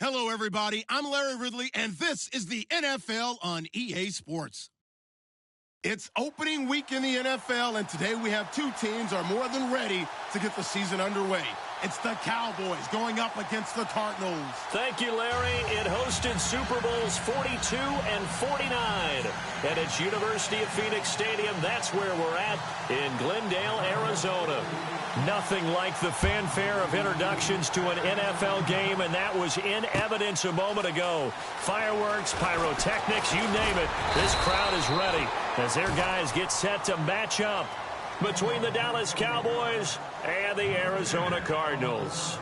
Hello, everybody. I'm Larry Ridley, and this is the NFL on EA Sports. It's opening week in the NFL, and today we have two teams are more than ready to get the season underway. It's the Cowboys going up against the Cardinals. Thank you, Larry. It hosted Super Bowls 42 and 49. And it's University of Phoenix Stadium. That's where we're at in Glendale, Arizona. Nothing like the fanfare of introductions to an NFL game, and that was in evidence a moment ago. Fireworks, pyrotechnics, you name it. This crowd is ready as their guys get set to match up between the Dallas Cowboys and the Arizona Cardinals.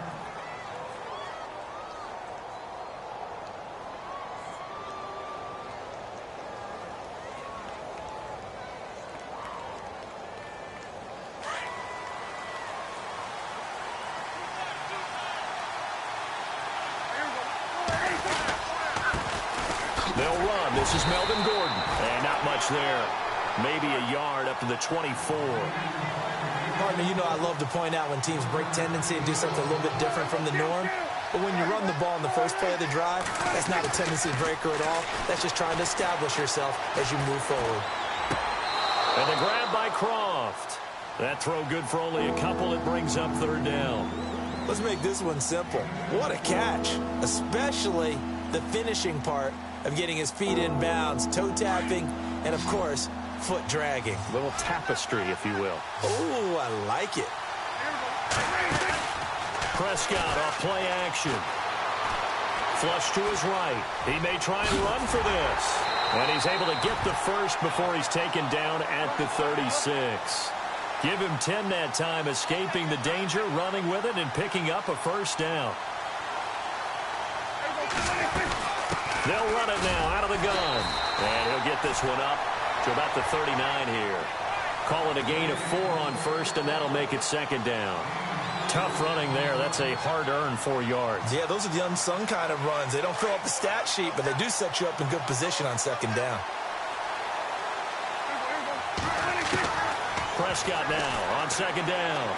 They'll run. This is Melvin Gordon. And not much there. Maybe a yard up to the 24. Partner, you know I love to point out when teams break tendency and do something a little bit different from the norm. But when you run the ball in the first play of the drive, that's not a tendency breaker at all. That's just trying to establish yourself as you move forward. And the grab by Croft. That throw good for only a couple. It brings up third down. Let's make this one simple. What a catch, especially the finishing part of getting his feet in bounds, toe tapping, and of course, foot dragging. A little tapestry, if you will. Oh, I like it. Prescott off play action. Flush to his right. He may try and run for this. And he's able to get the first before he's taken down at the 36. Give him 10 that time, escaping the danger, running with it, and picking up a first down. They'll run it now out of the gun. And he'll get this one up to about the 39 here. Call it a gain of 4 on first, and that'll make it second down. Tough running there. That's a hard-earned 4 yards. Yeah, those are the unsung kind of runs. They don't fill up the stat sheet, but they do set you up in good position on second down. Prescott now on second down.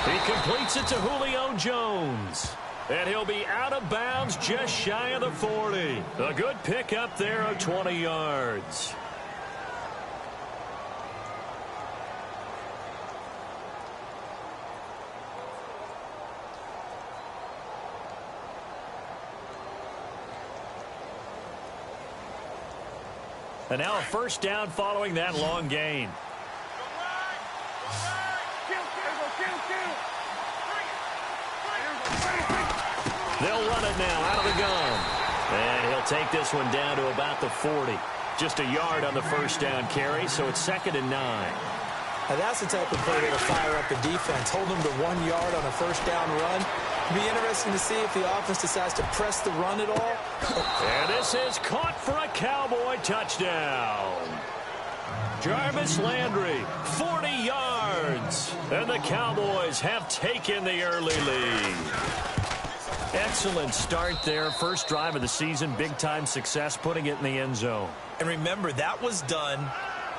He completes it to Julio Jones. And he'll be out of bounds just shy of the 40. A good pickup there of 20 yards. And now a first down following that long gain. They'll run it now out of the gun. And he'll take this one down to about the 40. Just a yard on the first down carry, so it's 2nd and 9. Now that's the type of play that'll fire up the defense. Hold them to 1 yard on a first down run. It'll be interesting to see if the offense decides to press the run at all. And this is caught for a Cowboy touchdown. Jarvis Landry, 40 yards. And the Cowboys have taken the early lead. Excellent start there. First drive of the season. Big-time success putting it in the end zone. And remember, that was done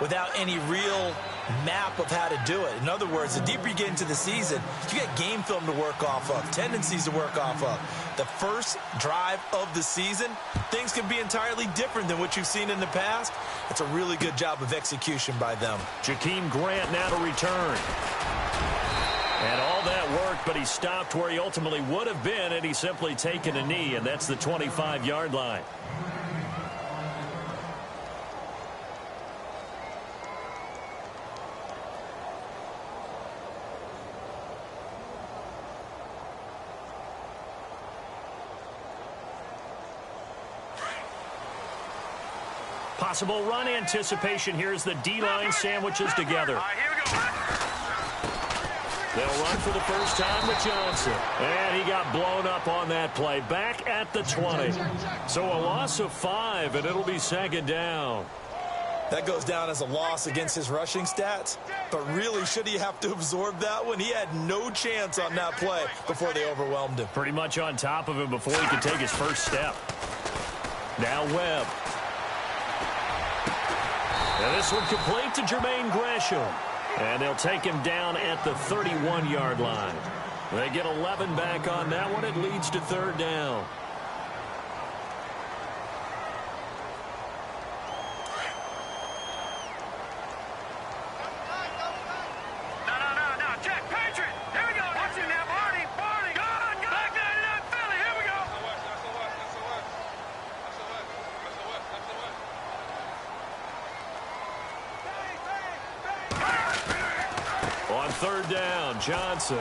without any real map of how to do it. In other words, the deeper you get into the season, you get game film to work off of, tendencies to work off of. The first drive of the season, things can be entirely different than what you've seen in the past. It's a really good job of execution by them. Jakeem Grant now to return. And all that worked, but he stopped where he ultimately would have been had he simply taken a knee, and that's the 25-yard line. Possible run anticipation here as the D-line sandwiches together. Here we go. They'll run for the first time with Johnson. And he got blown up on that play. Back at the 20. So a loss of 5, and it'll be second down. That goes down as a loss against his rushing stats. But really, should he have to absorb that one? He had no chance on that play before they overwhelmed him. Pretty much on top of him before he could take his first step. Now Webb. And this one complete to Jermaine Gresham. And they'll take him down at the 31-yard line. They get 11 back on that one. It leads to third down. On third down, Johnson.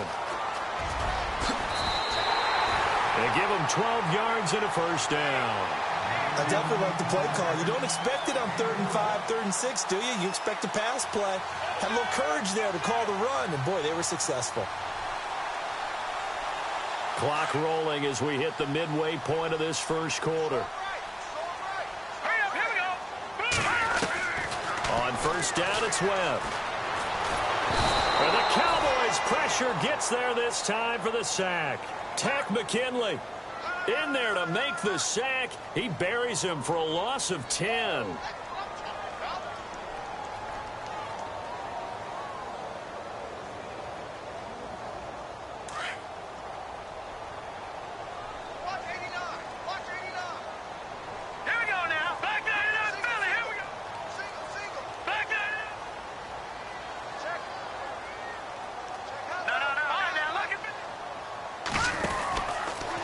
They give him 12 yards and a first down. I definitely like the play call. You don't expect it on 3rd and 5, 3rd and 6, do you? You expect a pass play. Had a little courage there to call the run, and boy, they were successful. Clock rolling as we hit the midway point of this first quarter. On first down, it's Webb. And the Cowboys' pressure gets there this time for the sack. Tack McKinley in there to make the sack. He buries him for a loss of 10.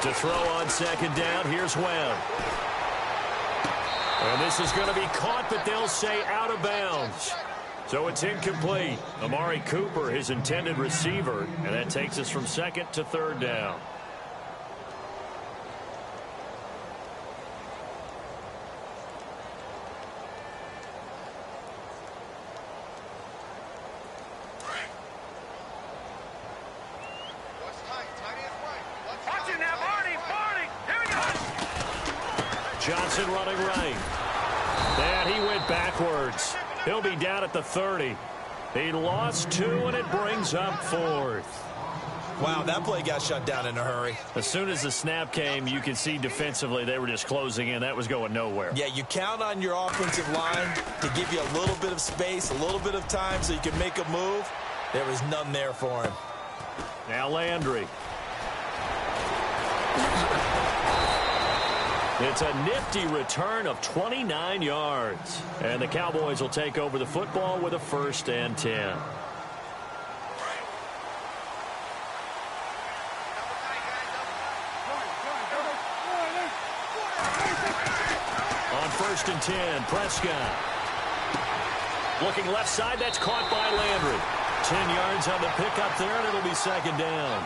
To throw on second down, here's Webb. And this is going to be caught, but they'll say out of bounds. So it's incomplete. Amari Cooper, his intended receiver, and that takes us from second to third down. Johnson running right. And he went backwards. He'll be down at the 30. He lost 2, and it brings up 4th. Wow, that play got shut down in a hurry. As soon as the snap came, you could see defensively they were just closing in. That was going nowhere. Yeah, you count on your offensive line to give you a little bit of space, a little bit of time so you can make a move. There was none there for him. Now Landry. It's a nifty return of 29 yards. And the Cowboys will take over the football with a 1st and 10. On 1st and 10, Prescott. Looking left side, that's caught by Landry. 10 yards on the pickup there, and it'll be second down.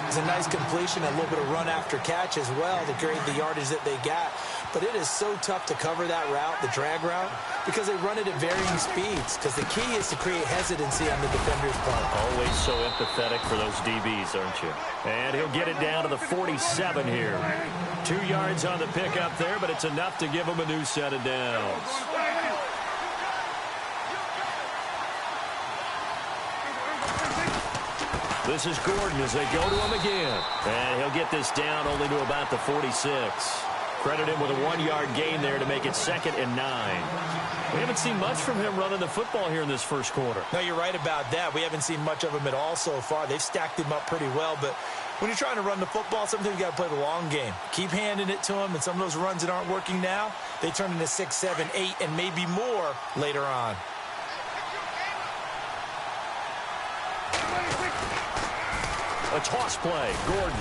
It's a nice completion, a little bit of run after catch as well to create the yardage that they got. But it is so tough to cover that route, the drag route, because they run it at varying speeds. Because the key is to create hesitancy on the defender's part. Always so empathetic for those DBs, aren't you? And he'll get it down to the 47 here. 2 yards on the pickup there, but it's enough to give him a new set of downs. This is Gordon as they go to him again. And he'll get this down only to about the 46. Credit him with a 1-yard gain there to make it 2nd and 9. We haven't seen much from him running the football here in this first quarter. No, you're right about that. We haven't seen much of him at all so far. They've stacked him up pretty well, but when you're trying to run the football, sometimes you got to play the long game. Keep handing it to him, and some of those runs that aren't working now, they turn into 6, 7, 8, and maybe more later on. A toss play, Gordon.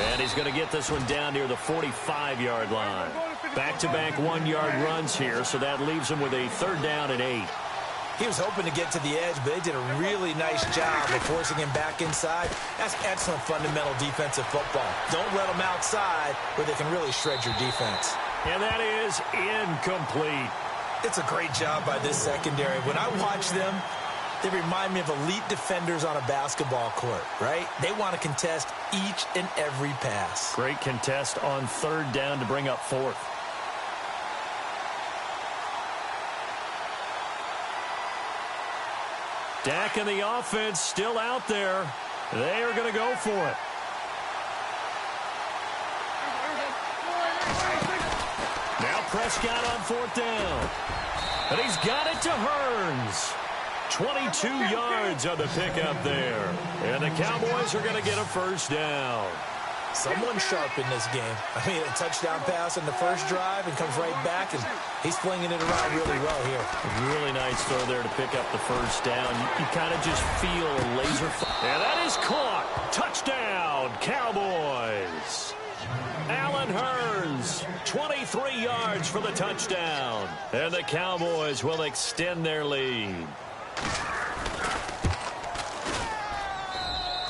And he's going to get this one down near the 45-yard line. Back-to-back 1-yard runs here, so that leaves him with a 3rd down and 8. He was hoping to get to the edge, but they did a really nice job of forcing him back inside. That's excellent fundamental defensive football. Don't let them outside where they can really shred your defense. And that is incomplete. It's a great job by this secondary. When I watch them, they remind me of elite defenders on a basketball court, right? They want to contest each and every pass. Great contest on 3rd down to bring up 4th. Dak and the offense still out there. They are going to go for it. Now Prescott on 4th down. And he's got it to Hearns. 22 yards on the pickup there. And the Cowboys are going to get a first down. Someone sharp in this game. I mean, a touchdown pass on the first drive and comes right back, and he's flinging it around really well here. Really nice throw there to pick up the first down. You kind of just feel a laser. And that is caught. Touchdown, Cowboys. Allen Hurns, 23 yards for the touchdown. And the Cowboys will extend their lead.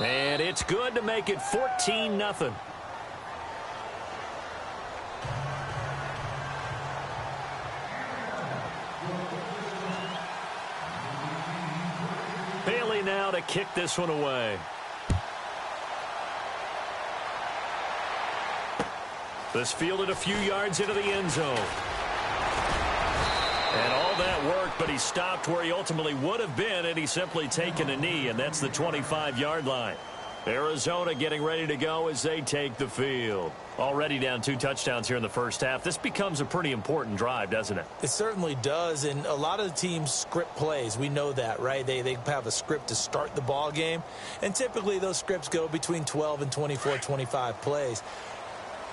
And it's good to make it 14-0. Bailey now to kick this one away. This fielded a few yards into the end zone. And all that work, but he stopped where he ultimately would have been, and he's simply taken a knee, and that's the 25-yard line. Arizona getting ready to go as they take the field. Already down 2 touchdowns here in the first half. This becomes a pretty important drive, doesn't it? It certainly does, and a lot of the teams script plays. We know that, right? They have a script to start the ball game, and typically those scripts go between 12 and 24, 25 plays.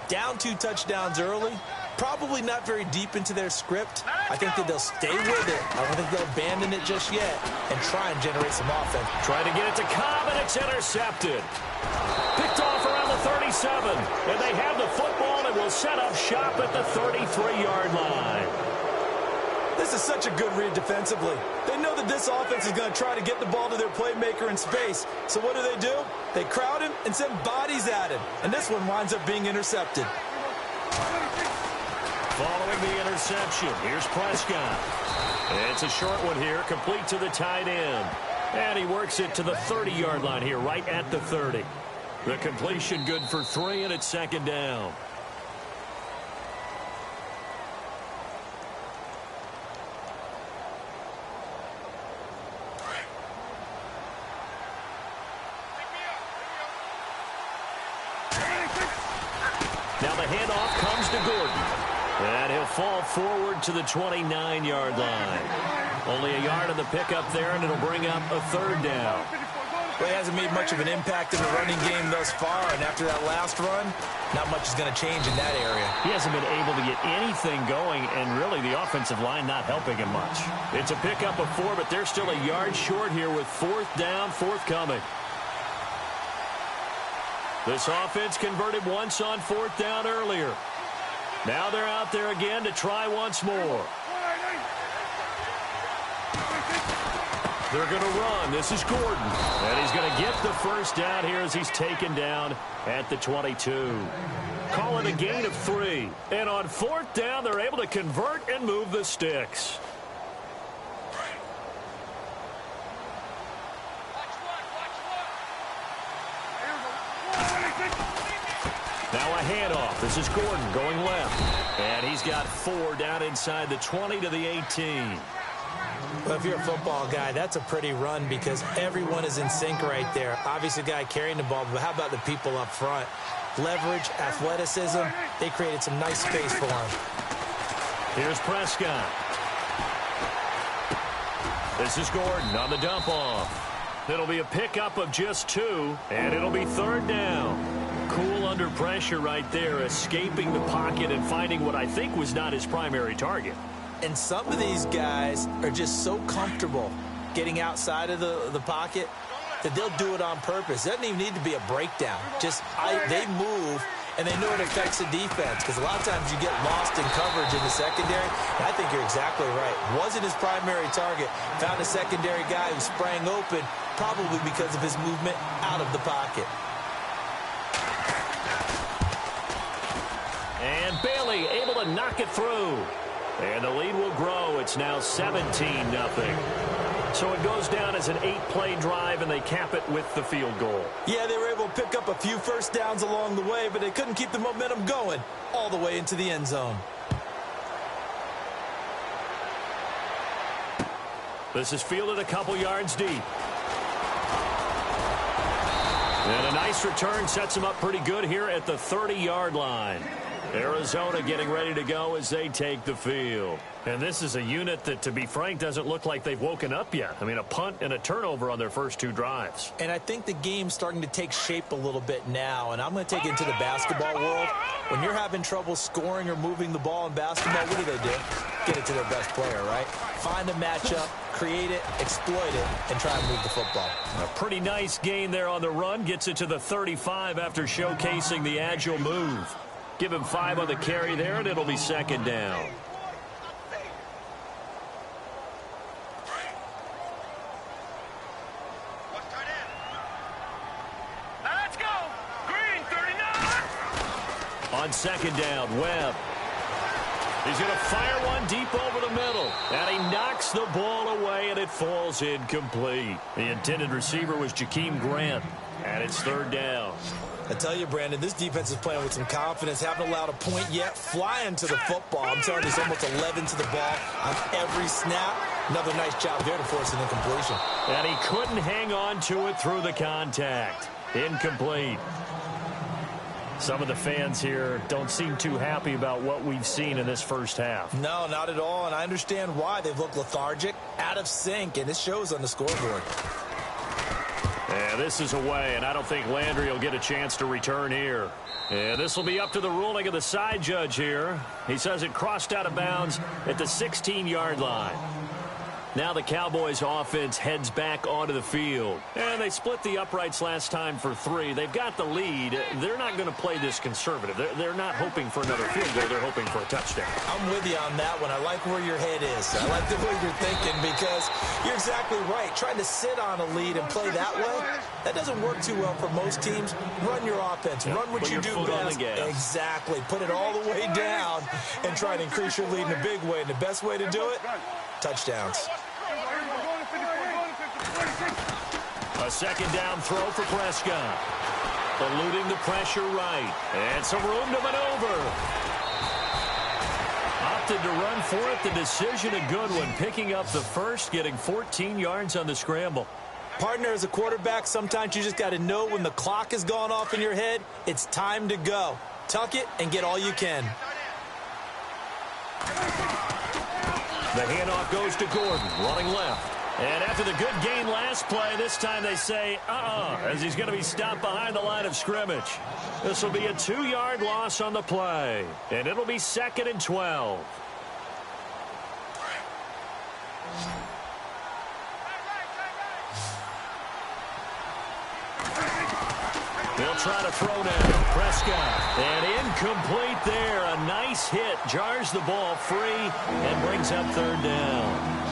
Down 2 touchdowns early, probably not very deep into their script. I think that they'll stay with it. I don't think they'll abandon it just yet and try and generate some offense. Trying to get it to Cobb, and it's intercepted. Picked off around the 37, and they have the football and will set up shop at the 33-yard line. This is such a good read defensively. They know that this offense is going to try to get the ball to their playmaker in space. So what do? They crowd him and send bodies at him. And this one winds up being intercepted. Following the interception, here's Prescott. It's a short one here, complete to the tight end. And he works it to the 30-yard line here, right at the 30. The completion good for 3, and it's second down. Now the handoff comes to Gordon. And he'll fall forward to the 29-yard line. Only a yard on the pickup there, and it'll bring up a third down. Well, he hasn't made much of an impact in the running game thus far, and after that last run, not much is going to change in that area. He hasn't been able to get anything going, and really the offensive line not helping him much. It's a pickup of 4, but they're still a yard short here with 4th down, forthcoming. This offense converted once on 4th down earlier. Now they're out there again to try once more. They're going to run. This is Gordon. And he's going to get the first down here as he's taken down at the 22. Call it a gain of 3. And on 4th down, they're able to convert and move the sticks. Now a handoff. This is Gordon going left. And he's got 4 down inside the 20 to the 18. Well, if you're a football guy, that's a pretty run because everyone is in sync right there. Obviously, the guy carrying the ball, but how about the people up front? Leverage, athleticism, they created some nice space for him. Here's Prescott. This is Gordon on the dump off. It'll be a pickup of just 2, and it'll be 3rd down. Cool under pressure right there, escaping the pocket and finding what I think was not his primary target. And some of these guys are just so comfortable getting outside of the pocket that they'll do it on purpose. It doesn't even need to be a breakdown. They move, and they know it affects the defense because a lot of times you get lost in coverage in the secondary. And I think you're exactly right. Wasn't his primary target. Found a secondary guy who sprang open, probably because of his movement out of the pocket. And Bailey able to knock it through. And the lead will grow. It's now 17-0. So it goes down as an 8-play drive, and they cap it with the field goal. Yeah, they were able to pick up a few first downs along the way, but they couldn't keep the momentum going all the way into the end zone. This is fielded a couple yards deep. And a nice return sets him up pretty good here at the 30-yard line. Arizona getting ready to go as they take the field. And this is a unit that, to be frank, doesn't look like they've woken up yet. I mean, a punt and a turnover on their first 2 drives. And I think the game's starting to take shape a little bit now. And I'm going to take it into the basketball world. When you're having trouble scoring or moving the ball in basketball, what do? Get it to their best player, right? Find a matchup, create it, exploit it, and try and move the football. A pretty nice gain there on the run. Gets it to the 35 after showcasing the agile move. Give him 5 on the carry there, and it'll be second down. Let's go! Green 39! On second down, Webb. He's going to fire one deep over the middle. And he knocks the ball away, and it falls incomplete. The intended receiver was Jakeem Grant. And it's third down. I tell you, Brandon, this defense is playing with some confidence. Haven't allowed a point yet. Flying to the football. I'm telling you, it's almost 11 to the ball on every snap. Another nice job there to force an incompletion. And he couldn't hang on to it through the contact. Incomplete. Some of the fans here don't seem too happy about what we've seen in this first half. No, not at all, and I understand why. They've looked lethargic, out of sync, and it shows on the scoreboard. And this is away, and I don't think Landry will get a chance to return here. And this will be up to the ruling of the side judge here. He says it crossed out of bounds at the 16-yard line. Now the Cowboys offense heads back onto the field. And they split the uprights last time for 3. They've got the lead. They're not going to play this conservative. They're not hoping for another field goal. They're hoping for a touchdown. I'm with you on that one. I like where your head is. I like the way you're thinking because you're exactly right. Trying to sit on a lead and play that way, that doesn't work too well for most teams. Run your offense. Run what you do best. Exactly. Put it all the way down and try to increase your lead in a big way. And the best way to do it, touchdowns. A second down throw for Prescott. Eluding the pressure right. And some room to maneuver. Opted to run for it. The decision a good one. Picking up the first, getting 14 yards on the scramble. Partner, as a quarterback, sometimes you just got to know when the clock has gone off in your head, it's time to go. Tuck it and get all you can. The handoff goes to Gordon, running left. And after the good gain last play, this time they say, as he's going to be stopped behind the line of scrimmage. This will be a 2-yard loss on the play. And it'll be 2nd and 12. They'll try to throw now. Prescott. And incomplete there. A nice hit. Jars the ball free and brings up third down.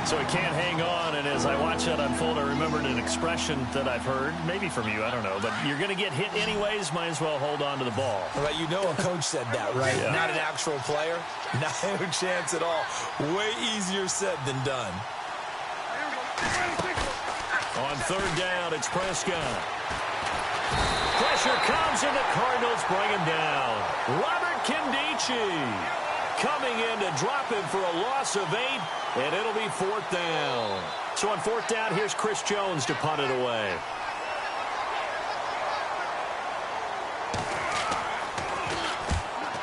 So he can't hang on, and as I watch that unfold, I remembered an expression that I've heard, maybe from you, I don't know, but you're going to get hit anyways, might as well hold on to the ball. Right, you know a coach said that, right? Yeah. Not an actual player. No chance at all. Way easier said than done. On third down, it's Prescott. Pressure comes, and the Cardinals bring him down. Robert Kindici coming in to drop him for a loss of 8, and it'll be 4th down. So on 4th down, here's Chris Jones to punt it away.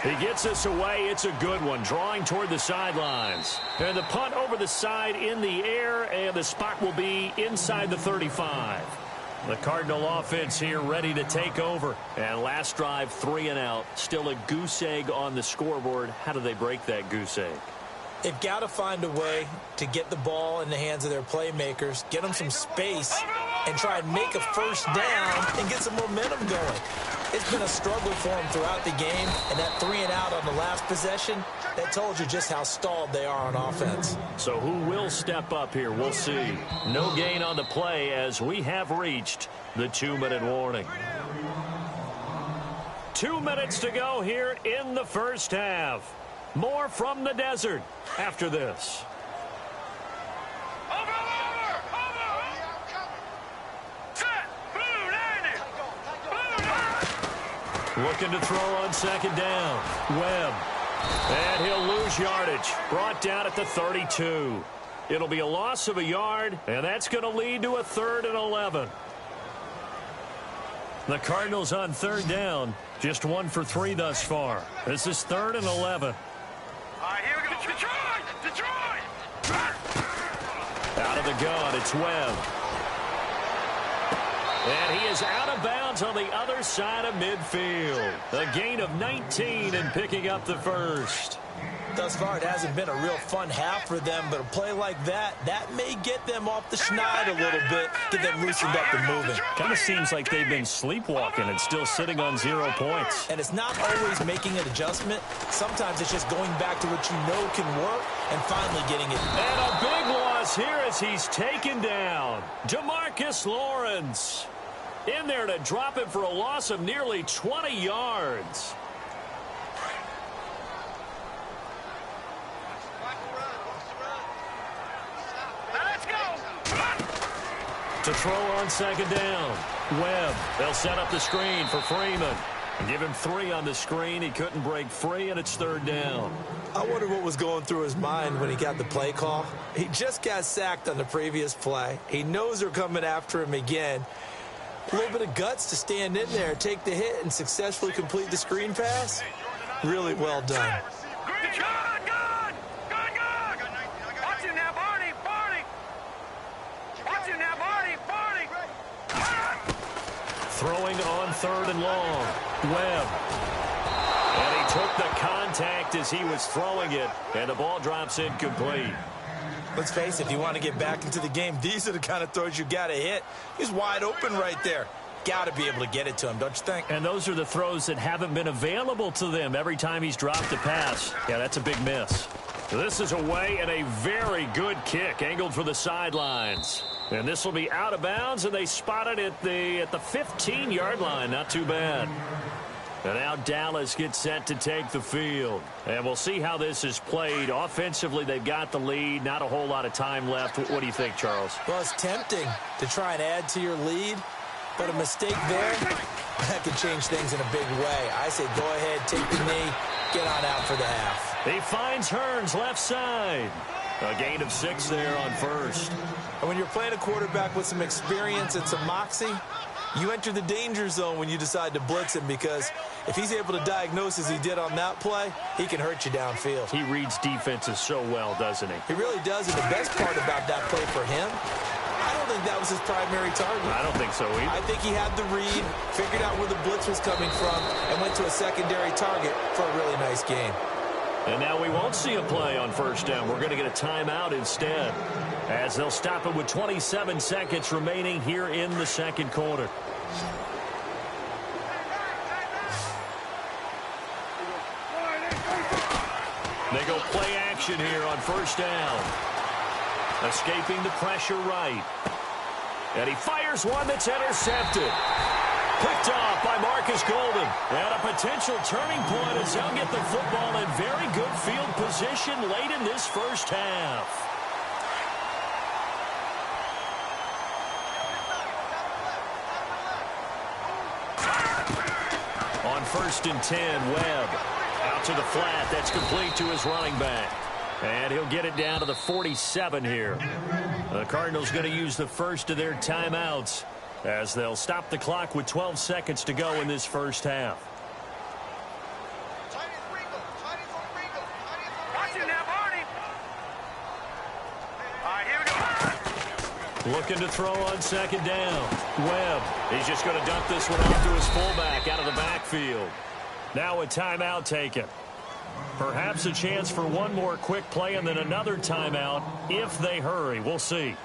He gets us away. It's a good one, drawing toward the sidelines. And the punt over the side in the air, and the spot will be inside the 35. The Cardinal offense here ready to take over. And last drive, 3 and out. Still a goose egg on the scoreboard. How do they break that goose egg? They've got to find a way to get the ball in the hands of their playmakers, get them some space, and try and make a first down and get some momentum going. It's been a struggle for them throughout the game, and that 3 and out on the last possession, that told you just how stalled they are on offense. So who will step up here? We'll see. No gain on the play as we have reached the 2-minute warning. 2 minutes to go here in the first half. More from the desert after this. Looking to throw on second down. Webb. And he'll lose yardage. Brought down at the 32. It'll be a loss of a yard, and that's going to lead to a 3rd and 11. The Cardinals on third down. Just 1 for 3 thus far. This is 3rd and 11. All right, here we go. Detroit! Out of the gun, it's Webb. And he is out of bounds on the other side of midfield. A gain of 19 and picking up the first. Thus far, it hasn't been a real fun half for them, but a play like that may get them off the schneid a little bit, get them loosened up and moving. Kind of seems like they've been sleepwalking and still sitting on 0 points. And it's not always making an adjustment. Sometimes it's just going back to what you know can work and finally getting it. And a big loss here as he's taken down. DeMarcus Lawrence in there to drop him for a loss of nearly 20 yards. To throw on second down. Webb. They'll set up the screen for Freeman. Give him 3 on the screen. He couldn't break free, and it's 3rd down. I wonder what was going through his mind when he got the play call. He just got sacked on the previous play. He knows they're coming after him again. A little bit of guts to stand in there, take the hit, and successfully complete the screen pass. Really well done. Good! Watch him now, Barney! Watch him now, Barney! Throwing on 3rd and long. Webb. And he took the contact as he was throwing it, and the ball drops incomplete. Let's face it, if you want to get back into the game, these are the kind of throws you got to hit. He's wide open right there. Got to be able to get it to him, don't you think? And those are the throws that haven't been available to them every time he's dropped a pass. Yeah, that's a big miss. This is away and a very good kick angled for the sidelines. And this will be out of bounds, and they spot it at the 15-yard line. Not too bad. And now Dallas gets set to take the field. And we'll see how this is played. Offensively, they've got the lead. Not a whole lot of time left. What do you think, Charles? Well, it's tempting to try and add to your lead, but a mistake there, that could change things in a big way. I say go ahead, take the knee, get on out for the half. He finds Hearns left side. A gain of 6 there on first. And when you're playing a quarterback with some experience and some moxie, you enter the danger zone when you decide to blitz him, because if he's able to diagnose as he did on that play, he can hurt you downfield. He reads defenses so well, doesn't he? He really does, and the best part about that play for him, I don't think that was his primary target. I don't think so either. I think he had the read, figured out where the blitz was coming from, and went to a secondary target for a really nice game. And now we won't see a play on first down. We're going to get a timeout instead, as they'll stop it with 27 seconds remaining here in the second quarter. They go play action here on first down. Escaping the pressure right. And he fires one that's intercepted. Picked off by Marcus Golden. And a potential turning point as they'll get the football in very good field position late in this first half. On 1st and 10, Webb. Out to the flat. That's complete to his running back. And he'll get it down to the 47 here. The Cardinals going to use the first of their timeouts, as they'll stop the clock with 12 seconds to go in this first half. Watch it now, Barney. All right, here we go. Looking to throw on second down. Webb. He's just going to dump this one off to his fullback out of the backfield. Now a timeout taken. Perhaps a chance for one more quick play and then another timeout if they hurry. We'll see.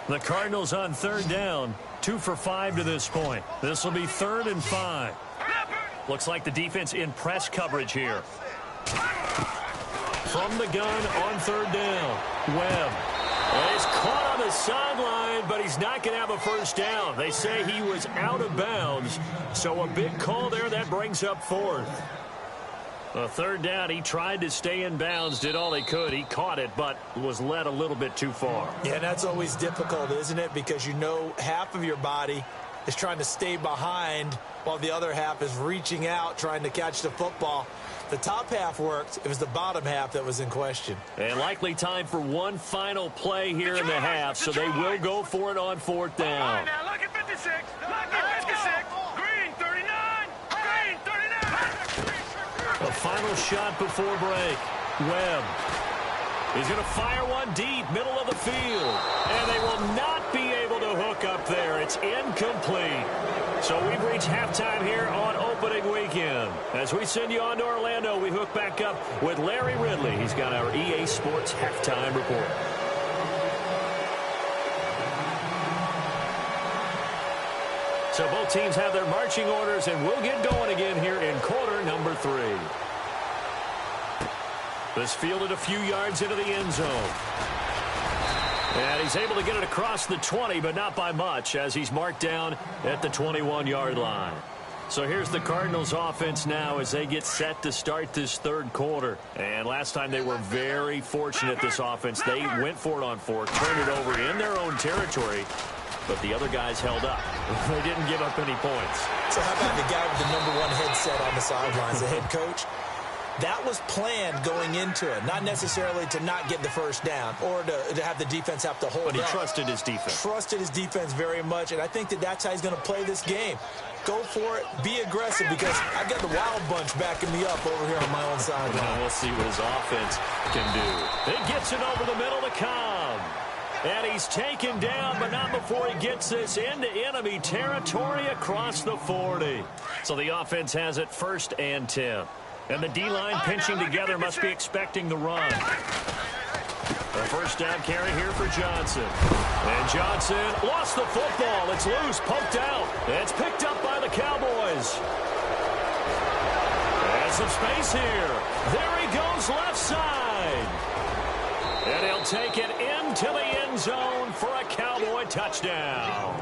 The Cardinals on third down, 2 for 5 to this point. This will be 3rd and 5. Looks like the defense in press coverage here. From the gun on third down, Webb. He's caught on the sideline, but he's not going to have a first down. They say he was out of bounds, so a big call there. That brings up 4th. A 3rd down, he tried to stay in bounds, did all he could. He caught it, but was led a little bit too far. Yeah, and that's always difficult, isn't it? Because you know half of your body is trying to stay behind while the other half is reaching out, trying to catch the football. The top half worked. It was the bottom half that was in question. And likely time for one final play here in the half, so they will go for it on fourth down. All right, now, lucky 56. Lucky 56. Green 39. Green 39. A final shot before break. Webb. He's going to fire one deep, middle of the field. And they will not be able to hook up there. It's incomplete. So we've reached halftime here on opening weekend. As we send you on to Orlando, we hook back up with Larry Ridley. He's got our EA Sports halftime report. So both teams have their marching orders, and we'll get going again here in quarter number 3. This fielded a few yards into the end zone. And he's able to get it across the 20, but not by much, as he's marked down at the 21-yard line. So here's the Cardinals offense now as they get set to start this third quarter. And last time they were very fortunate, this offense. They went for it on fourth, turned it over in their own territory, but the other guys held up. They didn't give up any points. So how about the guy with the #1 headset on the sidelines, the head coach? That was planned going into it, not necessarily to not get the first down or to have the defense have to hold up. But he trusted his defense. Trusted his defense very much, and I think that's how he's going to play this game. Go for it, be aggressive, because I've got the wild bunch backing me up over here on my own sideline. We'll see what his offense can do. He gets it over the middle to Cobb. And he's taken down, but not before he gets this into enemy territory across the 40. So the offense has it 1st and 10. And the D-line pinching together must be expecting the run. A first down carry here for Johnson. And Johnson lost the football. It's loose, poked out. It's picked up by the Cowboys. And some space here. There he goes left side. And he'll take it into the end zone for a Cowboy touchdown.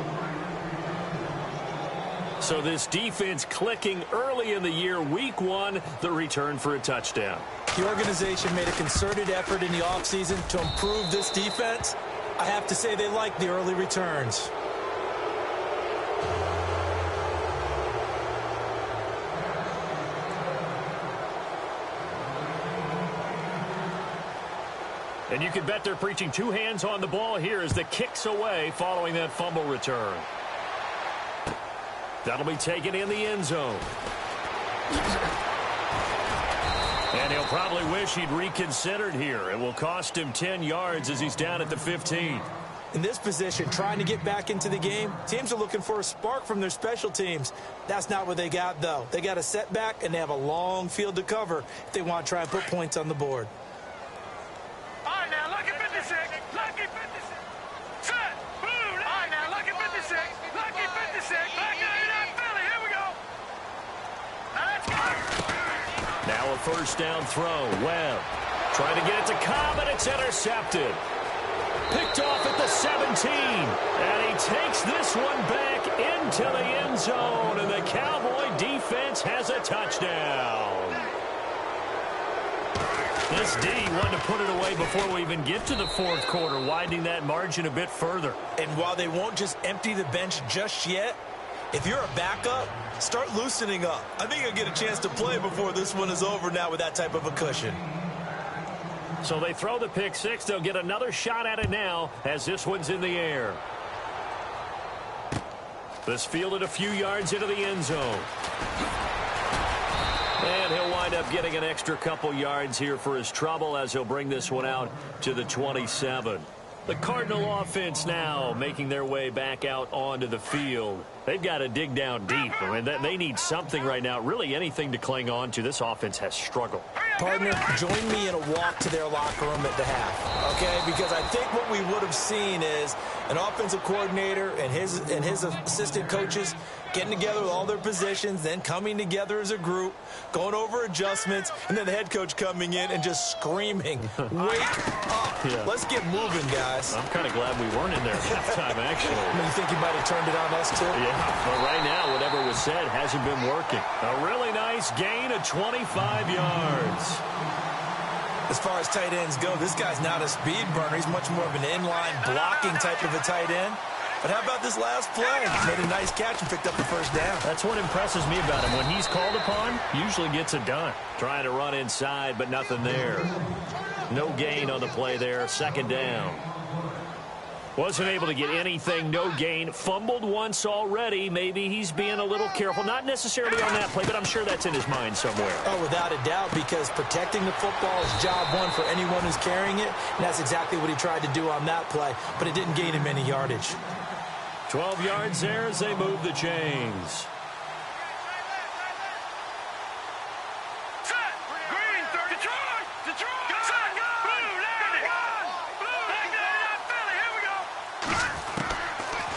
So this defense clicking early in the year, week 1, the return for a touchdown. The organization made a concerted effort in the offseason to improve this defense. I have to say they like the early returns. And you can bet they're preaching 2 hands on the ball here as the kick's away following that fumble return. That'll be taken in the end zone. And he'll probably wish he'd reconsidered here. It will cost him 10 yards as he's down at the 15. In this position, trying to get back into the game, teams are looking for a spark from their special teams. That's not what they got, though. They got a setback, and they have a long field to cover if they want to try and put points on the board. All right, now, lucky 56. Lucky 56. Set. Boom. All right, now, lucky 56. Lucky 56. Lucky 89 Philly. Here we go. Now, let's go. Now a first down throw. Webb trying to get it to Cobb, and it's intercepted. Picked off at the 17. And he takes this one back into the end zone. And the Cowboy defense has a touchdown. This D wanted to put it away before we even get to the fourth quarter, widening that margin a bit further. And while they won't just empty the bench just yet, if you're a backup, start loosening up. I think you'll get a chance to play before this one is over now with that type of a cushion. So they throw the pick 6. They'll get another shot at it now as this one's in the air. This fielded a few yards into the end zone. And he'll wind up getting an extra couple yards here for his trouble as he'll bring this one out to the 27. The Cardinal offense now making their way back out onto the field. They've got to dig down deep. I mean, they need something right now, really anything to cling on to. This offense has struggled. Partner, join me in a walk to their locker room at the half, okay? Because I think what we would have seen is an offensive coordinator and his assistant coaches getting together with all their positions, then coming together as a group, going over adjustments, and then the head coach coming in and just screaming, wake up. Yeah. Let's get moving, guys. I'm kind of glad we weren't in there at halftime, actually. You think you might have turned it on us, too? Yeah, but right now, whatever was said hasn't been working. A really nice gain of 25 yards. As far as tight ends go, this guy's not a speed burner. He's much more of an inline blocking type of a tight end. But how about this last play? Made a nice catch and picked up the first down. That's what impresses me about him. When he's called upon, usually gets it done. Trying to run inside, but nothing there. No gain on the play there. Second down. Wasn't able to get anything, no gain. Fumbled once already. Maybe he's being a little careful. Not necessarily on that play, but I'm sure that's in his mind somewhere. Oh, without a doubt, because protecting the football is job one for anyone who's carrying it. And that's exactly what he tried to do on that play, but it didn't gain him any yardage. 12 yards there as they move the chains.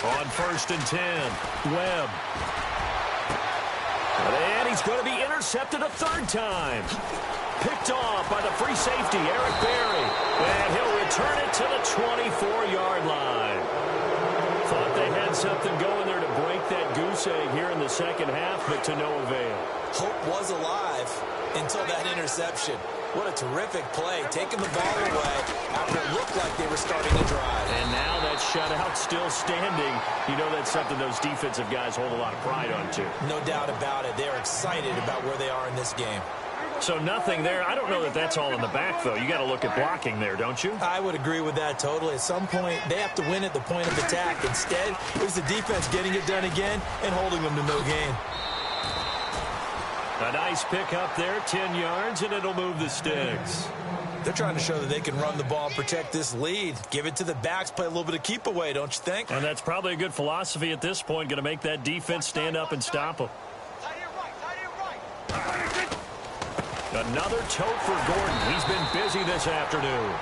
On 1st and 10, Webb. And he's going to be intercepted a third time. Picked off by the free safety, Eric Berry. And he'll return it to the 24-yard line. Thought they had something going there to break that goose egg here in the second half, but to no avail. Hope was alive until that interception. What a terrific play, taking the ball away after it looked like they were starting to drive. And now that shutout still standing. You know that's something those defensive guys hold a lot of pride on, too. No doubt about it. They're excited about where they are in this game. So nothing there. I don't know that that's all in the back, though. You got to look at blocking there, don't you? I would agree with that totally. At some point, they have to win at the point of attack. Instead, it was the defense getting it done again and holding them to no gain. A nice pick up there, 10 yards, and it'll move the sticks. They're trying to show that they can run the ball and protect this lead. Give it to the backs, play a little bit of keep away, don't you think? And that's probably a good philosophy at this point, going to make that defense stand up and stop them. Another tote for Gordon. He's been busy this afternoon.